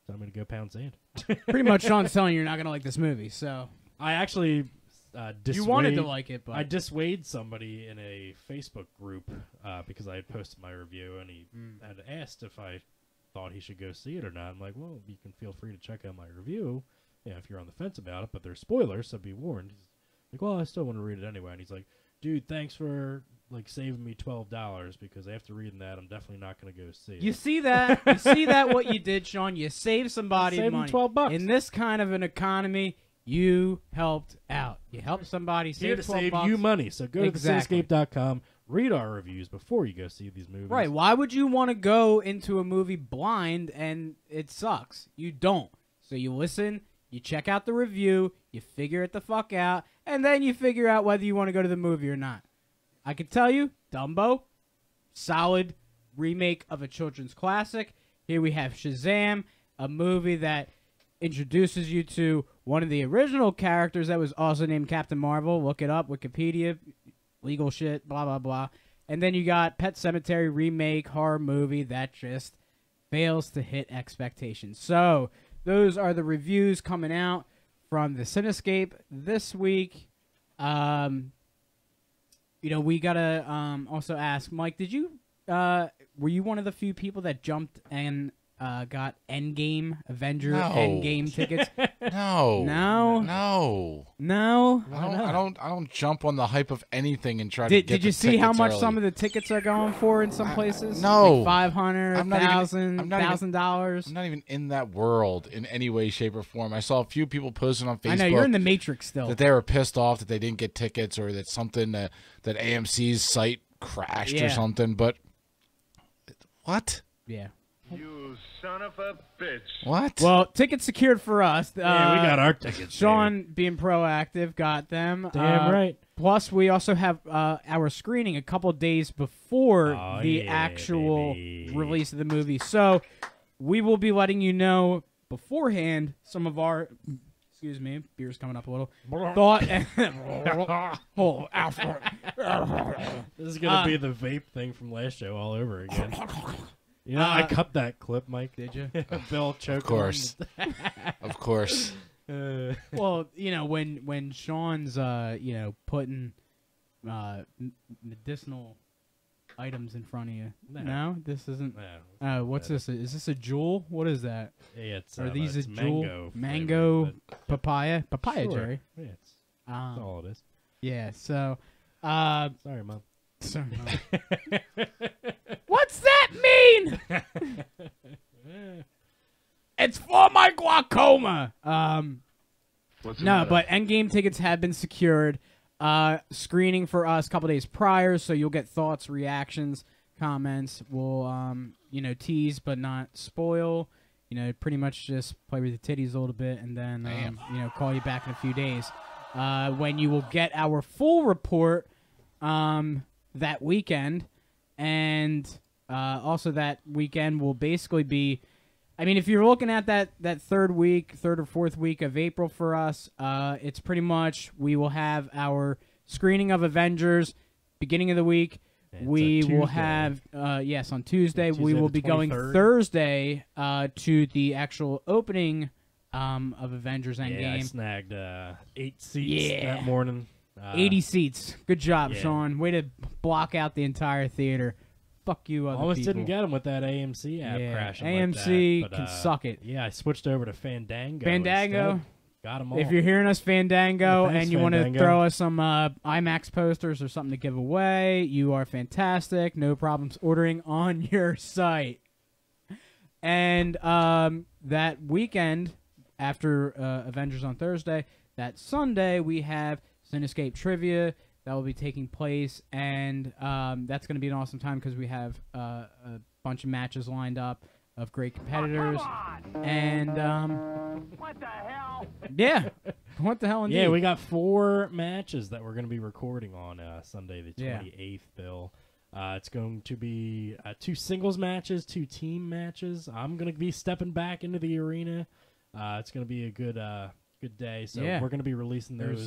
tell me to go pound sand. Pretty much, Sean's telling you you're not going to like this movie. So I actually you wanted to like it, but I dissuaded somebody in a Facebook group because I had posted my review, and he had asked if I thought he should go see it or not. I'm like, well, you can feel free to check out my review if you're on the fence about it, but there's spoilers, so be warned. He's like, well, I still want to read it anyway. And he's like, dude, thanks for saving me $12, because after reading that, I'm definitely not going to go see it. You see that? You see that? What you did, Sean? You saved somebody Saved money. him $12. In this kind of an economy, you helped out. You helped somebody Here save to $12. save you money. So go Exactly. to Cinescape.com, read our reviews before you go see these movies. Right. Why would you want to go into a movie blind and it sucks? You don't. So you listen, you check out the review, you figure it the fuck out, and then you figure out whether you want to go to the movie or not. I can tell you, Dumbo, solid remake of a children's classic. Here we have Shazam, a movie that introduces you to one of the original characters that was also named Captain Marvel. Look it up, Wikipedia, legal shit, blah, blah, blah. And then you got Pet Sematary remake horror movie that just fails to hit expectations. So those are the reviews coming out from the Cinescape this week. We gotta also ask, Mike, did you were you one of the few people that jumped and got Endgame tickets? No. I don't jump on the hype of anything and try to get Did you the see how tickets much early. some of the tickets are going for in some places? no. Like $500, I'm not even- $1,000. I'm not even in that world in any way, shape, or form. I saw a few people posting on Facebook I know you're in the Matrix still. that they were pissed off that they didn't get tickets, or that something that AMC's site crashed or Yeah. something. But what? Yeah. You son of a bitch. What? Well, tickets secured for us. Yeah, we got our tickets. Sean, being proactive, got them. Damn right. Plus, we also have our screening a couple days before Oh, the yeah, actual baby. release of the movie. So we will be letting you know beforehand some of our... Excuse me, beer's coming up a little. Thought... oh, Alfred. This is going to be the vape thing from last show all over again. I cut that clip, Mike. Did you? Bill choked. Of course. Of course. Well, when Sean's putting medicinal items in front of you. No, this isn't. What's this? Is this a Juul? What is that? Yeah, it's Are these it's a Juul? mango? Mango flavored, but- papaya Sure. Jerry. Yeah, that's all it is. Yeah. So, Sorry, Mom. sorry, Mom. What's that mean? It's for my glaucoma. What's the No, matter? but Endgame tickets have been secured. Screening for us a couple days prior, so you'll get thoughts, reactions, comments. We'll, tease but not spoil. Pretty much just play with the titties a little bit, and then, call you back in a few days. When you will get our full report that weekend, and also that weekend will basically be... I mean, if you're looking at that third or fourth week of April for us, it's pretty much we will have our screening of Avengers beginning of the week. It's We a will Tuesday. have, on Tuesday. We Tuesday will the be going 23rd. Thursday to the actual opening of Avengers Endgame. Yeah, I snagged 8 seats that morning. 80 seats. Good job, yeah. Sean. Way to block out the entire theater. Fuck you, other Almost people. didn't get them with that AMC app crashing AMC like that, but, can suck it. Yeah, I switched over to Fandango. Fandango. Instead. Got them all. If you're hearing us, Fandango, Yeah, thanks, and you want to Fandango. throw us some IMAX posters or something to give away, you are fantastic. No problems ordering on your site. And that weekend, after Avengers on Thursday, that Sunday, we have Cinescape Trivia that will be taking place, and that's going to be an awesome time because we have a bunch of matches lined up of great competitors. And What the hell? yeah, what the hell indeed. Yeah, we got 4 matches that we're going to be recording on Sunday the 28th, Bill. It's going to be 2 singles matches, 2 team matches. I'm going to be stepping back into the arena. It's going to be a good day. So we're going to be releasing those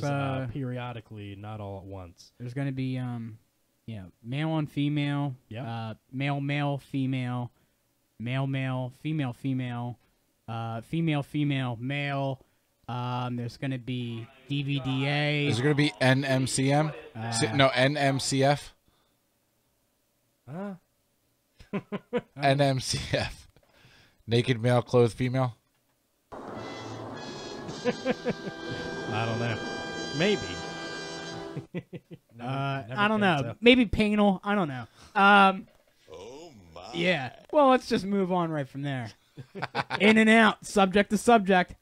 periodically, not all at once. There's going to be male on female, male female, male female female, female male. There's going to be DVDA. Is it going to be NMCM? No, NMCF. NMCF. Naked male, clothed female. I don't know. Maybe. I don't know. Maybe panel. I don't know. Oh my. Yeah. Well, let's just move on right from there. In and out. Subject to subject.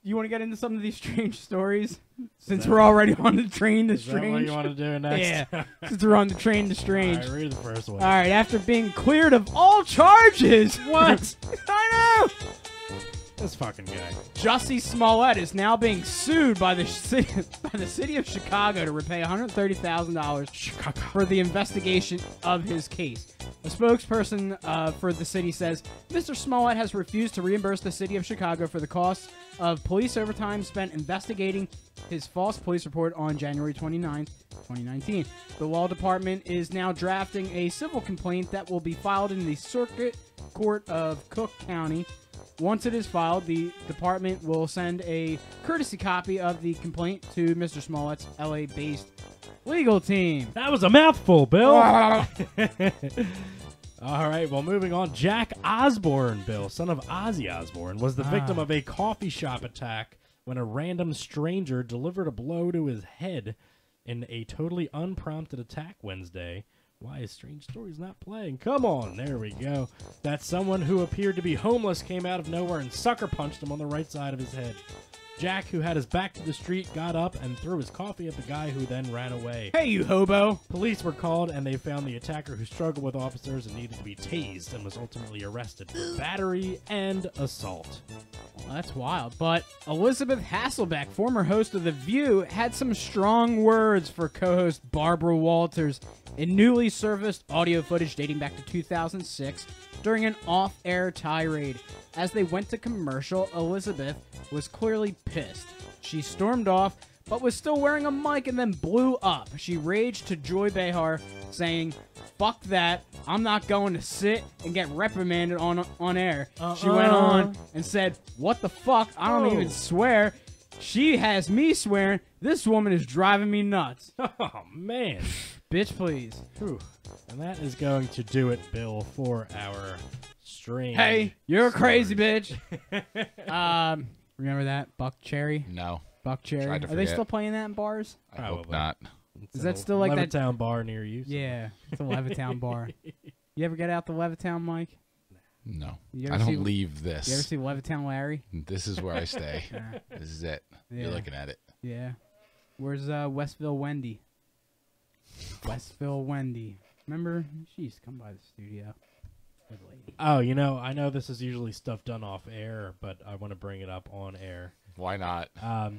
You want to get into some of these strange stories? Since we're already on the train to Is that strange. what you want to do next? Yeah. Since we're on the train to strange. All right, read the first one. All right. After being cleared of all charges. What? I know. This fucking guy. Jussie Smollett is now being sued by the city of Chicago to repay $130,000 for the investigation of his case. A spokesperson for the city says Mr. Smollett has refused to reimburse the city of Chicago for the costs of police overtime spent investigating his false police report on January 29th, 2019. The law department is now drafting a civil complaint that will be filed in the Circuit Court of Cook County. Once it is filed, the department will send a courtesy copy of the complaint to Mr. Smollett's LA-based legal team. That was a mouthful, Bill. All right, well, moving on. Jack Osborne, Bill, son of Ozzy Osbourne, was the victim of a coffee shop attack when a random stranger delivered a blow to his head in a totally unprompted attack Wednesday. Why is Strange Stories not playing? Come on, there we go. That someone who appeared to be homeless came out of nowhere and sucker punched him on the right side of his head. Jack, who had his back to the street, got up and threw his coffee at the guy, who then ran away. Hey, you hobo! Police were called, and they found the attacker, who struggled with officers and needed to be tased, and was ultimately arrested for battery and assault. Well, that's wild. But Elizabeth Hasselbeck, former host of The View, had some strong words for co-host Barbara Walters in newly surfaced audio footage dating back to 2006 during an off-air tirade. As they went to commercial, Elizabeth was clearly pissed. She stormed off, but was still wearing a mic and then blew up. She raged to Joy Behar, saying, "Fuck that, I'm not going to sit and get reprimanded on air." She went on and said, "What the fuck, I don't even swear. She has me swearing. This woman is driving me nuts." Oh, man. Bitch, please. Whew. And that is going to do it, Bill, for our Strange Hey, you're a crazy Stories. bitch. Remember that? Buck Cherry? No, Buck Cherry. Tried to Are they forget. still playing that in bars? I hope Probably. not. Is that still like that- Levittown bar near you? so- Yeah, it's a Levittown bar. You ever get out to Levittown, Mike? No, You I ever see- don't leave this. You ever see Levittown Larry? This is where I stay. Yeah. This is it. Yeah. You're looking at it. Yeah. Where's Westville Wendy? Westville Wendy. Remember? She used to come by the studio. Good lady. Oh, you know, I know this is usually stuff done off air, but I want to bring it up on air. Why not?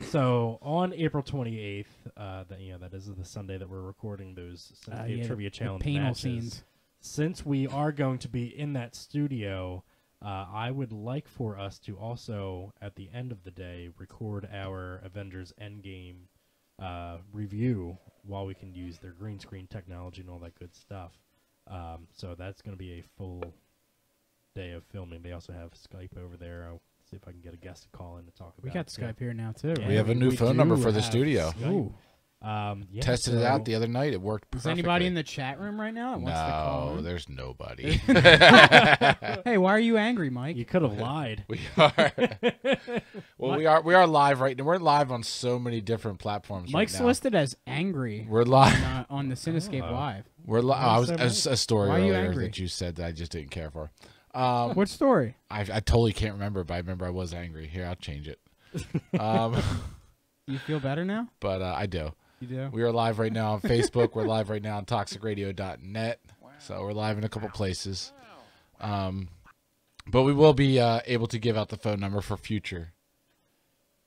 So on April 28th, that is the Sunday that we're recording those Cinescape Trivia Challenge panel matches. scenes. Since we are going to be in that studio, I would like for us to also, at the end of the day, record our Avengers Endgame review while we can use their green screen technology and all that good stuff. So that's going to be a full day of filming. They also have Skype over there. I'll see if I can get a guest to call in to talk about We got it, too. Skype here now too. Yeah, We have a new phone do number for the have studio. Skype. Ooh. Yeah, Tested it so- out the other night. It worked Is perfectly. anybody in the chat room right now that wants to call No, in? there's nobody. Hey, why are you angry, Mike? You could have lied. We are. Well, we are live right now. We're live on so many different platforms. Mike's right now. listed as angry We're live. on the Cinescape Live. We're live. I was so as a story Why are you earlier angry? that you said that I just didn't care for. What story? I totally can't remember, but I remember I was angry. Here, I'll change it. You feel better now? But I do. You do? We are live right now on Facebook. We're live right now on toxicradio.net. So we're live in a couple places. But we will be able to give out the phone number for future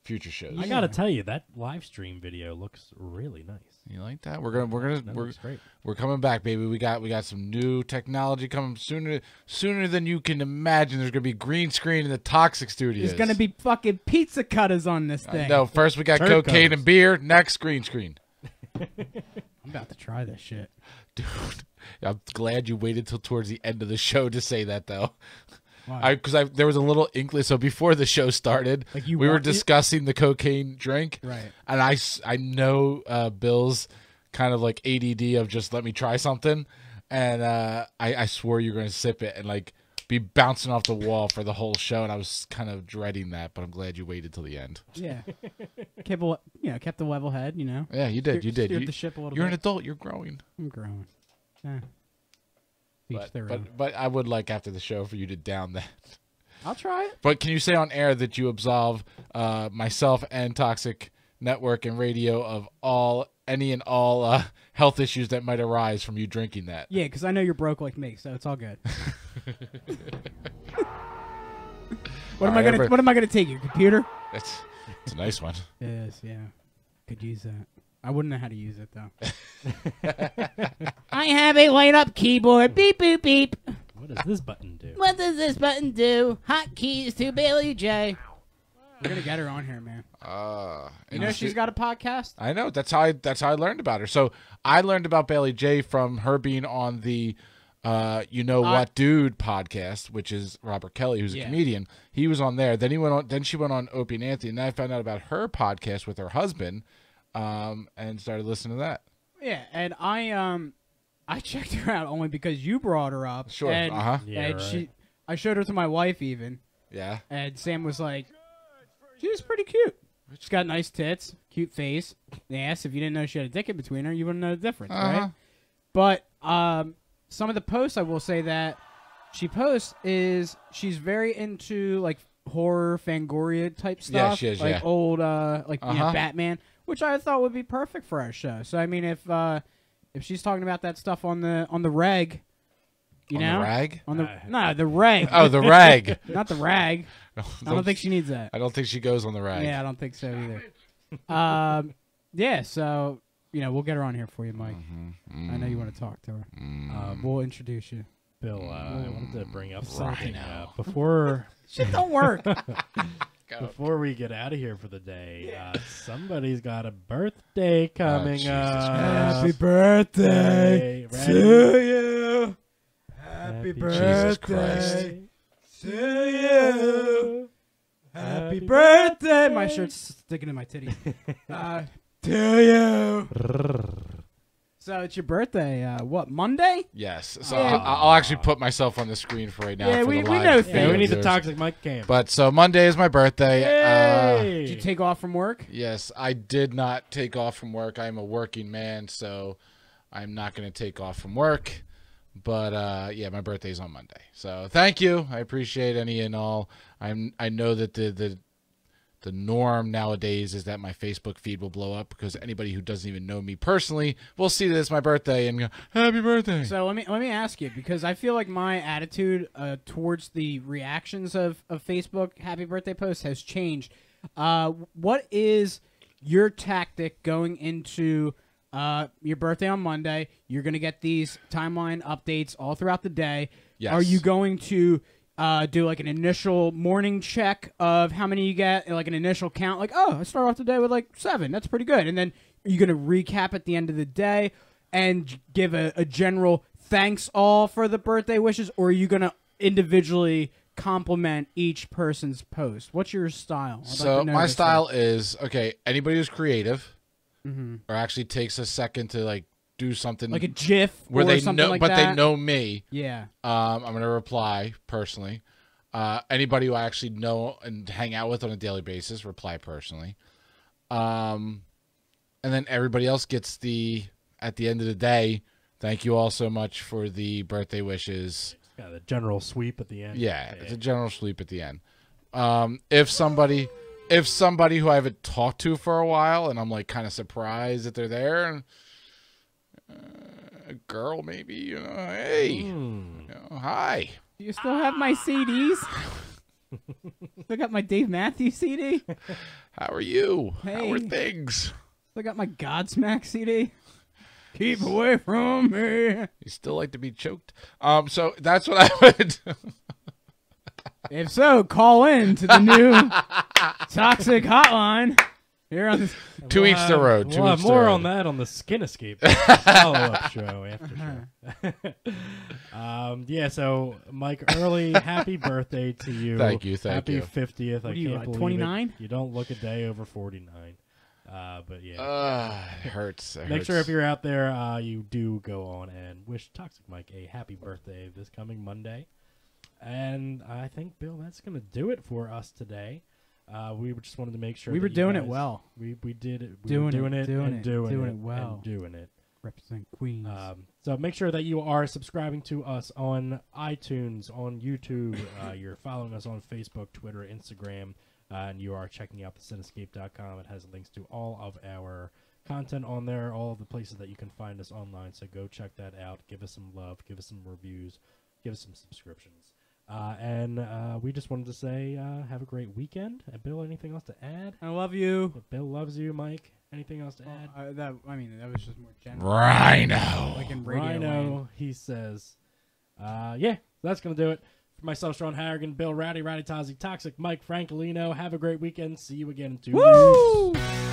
shows. I gotta tell you, that live stream video looks really nice. You like that? That looks great. We're coming back, baby. We got some new technology coming sooner than you can imagine. There's gonna be green screen in the Toxic Studios. There's gonna be fucking pizza cutters on this thing. No, first we got Turd cocaine covers. and beer. Next green screen. I'm about to try this shit. Dude, I'm glad you waited till towards the end of the show to say that, though. Why? Because there was a little inkling. So before the show started, Like you we were want it? discussing the cocaine drink, Right. and I know Bill's kind of like ADD of just let me try something, and I swore you were going to sip it and like be bouncing off the wall for the whole show, and I was kind of dreading that, but I'm glad you waited till the end. Yeah. kept the level head, you know. Yeah, you did. You did. Steered the ship a little You're an bit. adult. You're growing. I'm growing. Each their own. But I would like after the show for you to down that. I'll try it. But can you say on air that you absolve myself and Toxic Network and Radio of any and all health issues that might arise from you drinking that? Yeah, because I know you're broke like me, so it's all good. What am I gonna take? Your computer? It's a nice one. It is, yeah. Could use that. I wouldn't know how to use it though. I have a light up keyboard. Beep boop beep. What does this button do? What does this button do? Hotkeys to Bailey J. We're gonna get her on here, man. You know she's got a podcast. I know. That's how I learned about her. So I learned about Bailey J from her being on the You Know What Dude podcast, which is Robert Kelly, who's a comedian. He was on there. Then he went on. Then she went on Opie and Anthony, and then I found out about her podcast with her husband, and started listening to that. Yeah, and I checked her out only because you brought her up. Sure. And, Yeah, and right. I showed her to my wife even, Yeah. and Sam was like, "She's pretty cute. She's got nice tits, cute face." They asked if you didn't know she had a dick in between her, you wouldn't know the difference, right? But some of the posts I will say that she posts is she's very into like horror Fangoria type stuff. Yeah, she is, like yeah. old you know, Batman, which I thought would be perfect for our show. So I mean, if she's talking about that stuff on the reg, you On know, the rag? on the the reg, Oh, the rag. not the rag. I don't think she needs that. I don't think she goes on the rag. Yeah, I don't think so either. Yeah, so we'll get her on here for you, Mike. I know you want to talk to her. We'll introduce you. Bill, I wanted to bring up Something. something before Shit don't work. before we get out of here for the day. Somebody's got a birthday coming Jesus up. Happy birthday Ready? to you. Happy Jesus Christ. to you. Happy birthday. My shirt's sticking in my titty. To you. So it's your birthday. What, Monday? Yes. So Yeah. I'll actually put myself on the screen for right now. Yeah, for we the live know Yeah, things. we need the viewers. Toxic Mike cam. But so Monday is my birthday. Yay! Did you take off from work? Yes, I did not take off from work. I'm a working man, so I'm not going to take off from work. But yeah, my birthday's on Monday. So thank you. I appreciate any and all. I know that the norm nowadays is that my Facebook feed will blow up because anybody who doesn't even know me personally will see that it's my birthday and go, "Happy birthday." So let me ask you, because I feel like my attitude towards the reactions of Facebook happy birthday posts has changed. What is your tactic going into your birthday on Monday? You're going to get these timeline updates all throughout the day. Yes. Are you going to do like an initial morning check of how many you get, like an initial count, like, oh, I start off the day with like 7, that's pretty good, and then you're going to recap at the end of the day and give a general thanks all for the birthday wishes, or are you going to individually compliment each person's post. What's your style? I'd like So to know my this style is, okay, anybody who's creative Mm-hmm. or actually takes a second to like do something like a GIF where or they something know, like but that. they know me. Yeah. I'm gonna reply personally. Anybody who I actually know and hang out with on a daily basis, reply personally. And then everybody else gets at the end of the day, thank you all so much for the birthday wishes. Yeah, the general sweep at the end. Yeah, it's a general sweep at the end. If somebody who I haven't talked to for a while and I'm like kind of surprised that they're there, and a girl maybe, hey, hi. Do you still have my CDs? Still got my Dave Matthews CD? How are you? How are Hey. things? Still got my Godsmack CD? Keep away from me. You still like to be choked? So that's what I would. If so, call in to the new Toxic Hotline here on this. Two each the road. We'll have more on that on the Cinescape follow-up show after show. Yeah, so Mike, early happy birthday to you. Thank you, happy you. 50th. What I are you, can't believe 29? it. You don't look a day over 49. But yeah. It hurts. Make sure if you're out there, you do go on and wish Toxic Mike a happy birthday this coming Monday. And I think, Bill, that's going to do it for us today. We just wanted to make sure We that were you doing it guys- well. We did it. We Doing were it, doing it, doing and it, doing doing it, it well. and doing it. Represent Queens. So make sure that you are subscribing to us on iTunes, on YouTube. You're following us on Facebook, Twitter, Instagram, and you are checking out the Cinescape.com. It has links to all of our content on there, all of the places that you can find us online. So go check that out. Give us some love. Give us some reviews. Give us some subscriptions. And we just wanted to say have a great weekend. Bill, anything else to add? I love you. Bill loves you, Mike. Anything else to add? That was just more general. Rhino. Like in Radio Rhino, Land. he says. Yeah, that's going to do it. For myself, Sean Harrigan, Bill Ratty Tozzi, Toxic, Mike Francolino. Have a great weekend. See you again in 2 weeks. Woo!